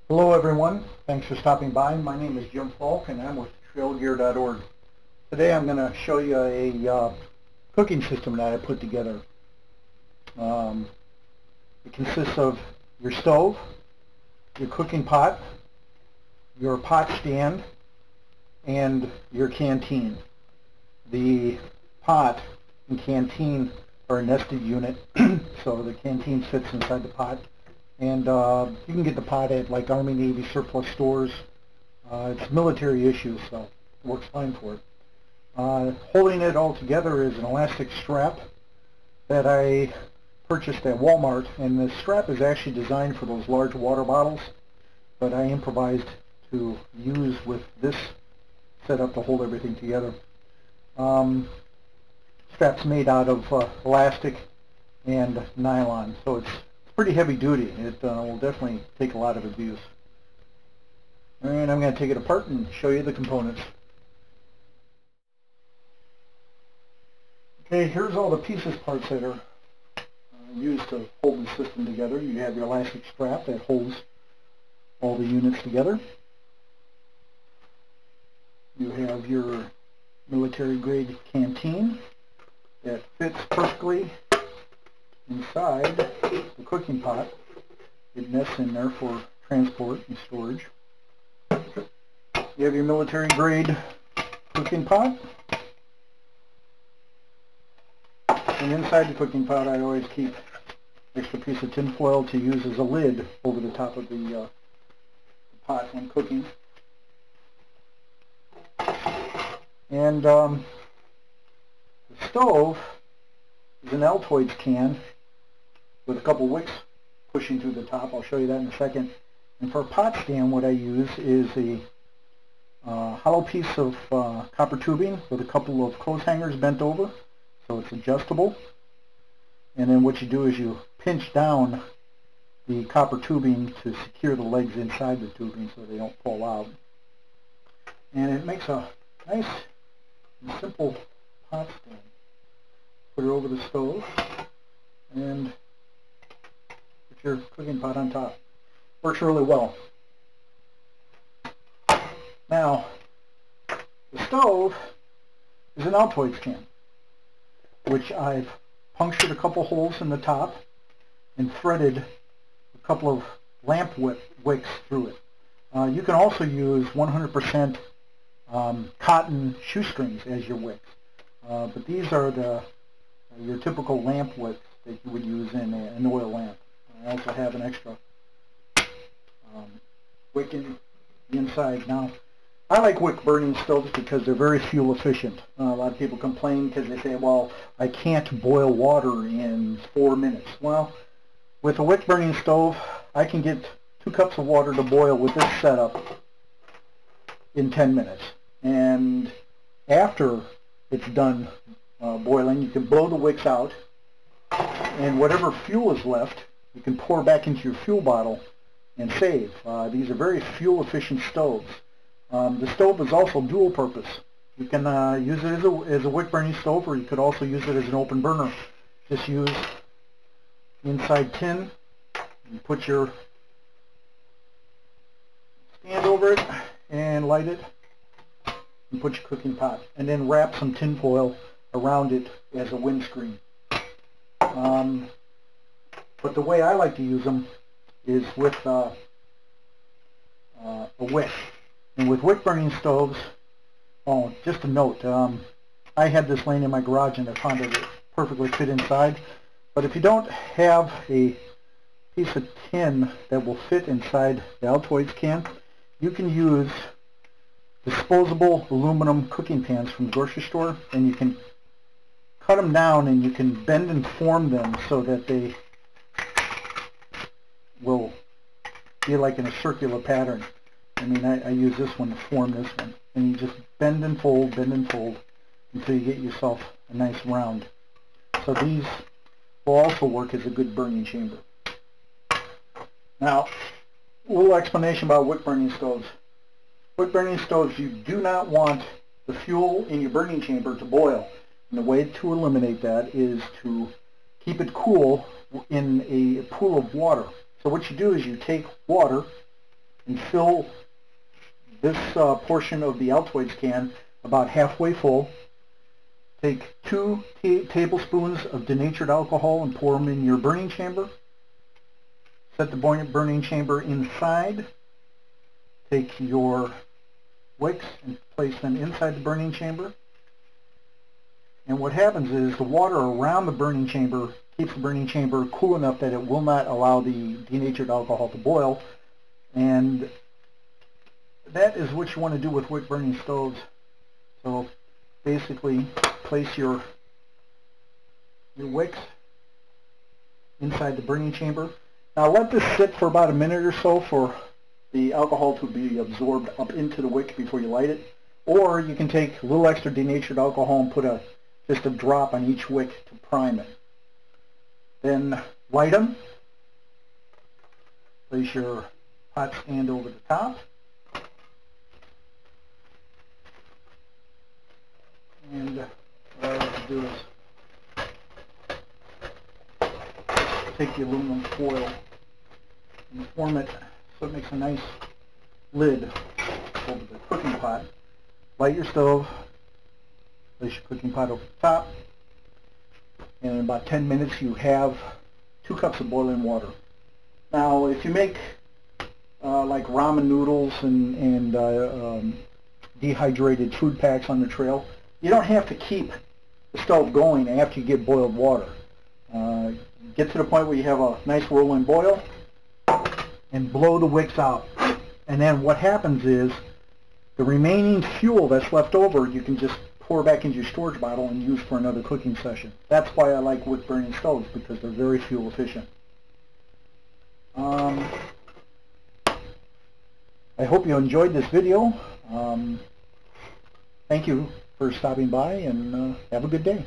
Hello everyone, thanks for stopping by. My name is Jim Falk and I'm with trailgear.org. Today I'm going to show you a cooking system that I put together. It consists of your stove, your cooking pot, your pot stand, and your canteen. The pot and canteen are a nested unit, so the canteen sits inside the pot. And you can get the pot at like Army, Navy surplus stores. It's military issue, so it works fine for it. Holding it all together is an elastic strap that I purchased at Walmart, and the strap is actually designed for those large water bottles, but I improvised to use with this setup to hold everything together. Strap's made out of elastic and nylon, so it's pretty heavy duty. It will definitely take a lot of abuse. And I'm going to take it apart and show you the components. Okay, here's all the pieces parts that are used to hold the system together. You have your elastic strap that holds all the units together. You have your military grade canteen that fits perfectly inside the cooking pot. It nests in there for transport and storage. You have your military grade cooking pot. And inside the cooking pot I always keep an extra piece of tin foil to use as a lid over the top of the pot when cooking. And the stove is an Altoids can with a couple wicks pushing through the top. I'll show you that in a second. And for a pot stand, what I use is a hollow piece of copper tubing with a couple of clothes hangers bent over, so it's adjustable. And then what you do is you pinch down the copper tubing to secure the legs inside the tubing so they don't fall out. And it makes a nice and simple pot stand. Put it over the stove and put your cooking pot on top. Works really well. Now, the stove is an Altoids can, which I've punctured a couple holes in the top and threaded a couple of lamp wicks through it. You can also use 100% cotton shoestrings as your wicks, but these are your typical lamp wicks that you would use in an oil lamp. I also have an extra wick in the inside. Now, I like wick burning stoves because they're very fuel efficient. A lot of people complain because they say, well, I can't boil water in 4 minutes. Well, with a wick burning stove, I can get 2 cups of water to boil with this setup in 10 minutes. And after it's done boiling, you can blow the wicks out, and whatever fuel is left, you can pour back into your fuel bottle and save. These are very fuel efficient stoves. The stove is also dual purpose. You can use it as a wick burning stove, or you could also use it as an open burner. Just use the inside tin and put your stand over it and light it and put your cooking pot, and then wrap some tin foil around it as a windscreen. But the way I like to use them is with a wick. And with wick burning stoves, oh, just a note, I had this laying in my garage and I found that it perfectly fit inside. But if you don't have a piece of tin that will fit inside the Altoids can, you can use disposable aluminum cooking pans from the grocery store, and you can cut them down and you can bend and form them so that they will be like in a circular pattern. I mean, I use this one to form this one. And you just bend and fold until you get yourself a nice round. So these will also work as a good burning chamber. Now, a little explanation about wick burning stoves. Wick burning stoves, you do not want the fuel in your burning chamber to boil. And the way to eliminate that is to keep it cool in a pool of water. So what you do is you take water and fill this portion of the Altoids can about halfway full. Take 2 tablespoons of denatured alcohol and pour them in your burning chamber. Set the burning chamber inside. Take your wicks and place them inside the burning chamber. And what happens is the water around the burning chamber keeps the burning chamber cool enough that it will not allow the denatured alcohol to boil. And that is what you want to do with wick burning stoves. So basically place your wicks inside the burning chamber. Now let this sit for about a minute or so for the alcohol to be absorbed up into the wick before you light it. Or you can take a little extra denatured alcohol and put just a drop on each wick to prime it. Then light them. Place your hot stand over the top. And what I like to do is take the aluminum foil and form it so it makes a nice lid over the cooking pot. Light your stove, place your cooking pot over the top, and in about 10 minutes you have 2 cups of boiling water. Now if you make like ramen noodles and dehydrated food packs on the trail, you don't have to keep the stove going after you get boiled water. Get to the point where you have a nice rolling boil and blow the wicks out. And then what happens is the remaining fuel that's left over you can just pour back into your storage bottle and use for another cooking session. That's why I like wick burning stoves, because they're very fuel efficient. I hope you enjoyed this video. Thank you for stopping by, and have a good day.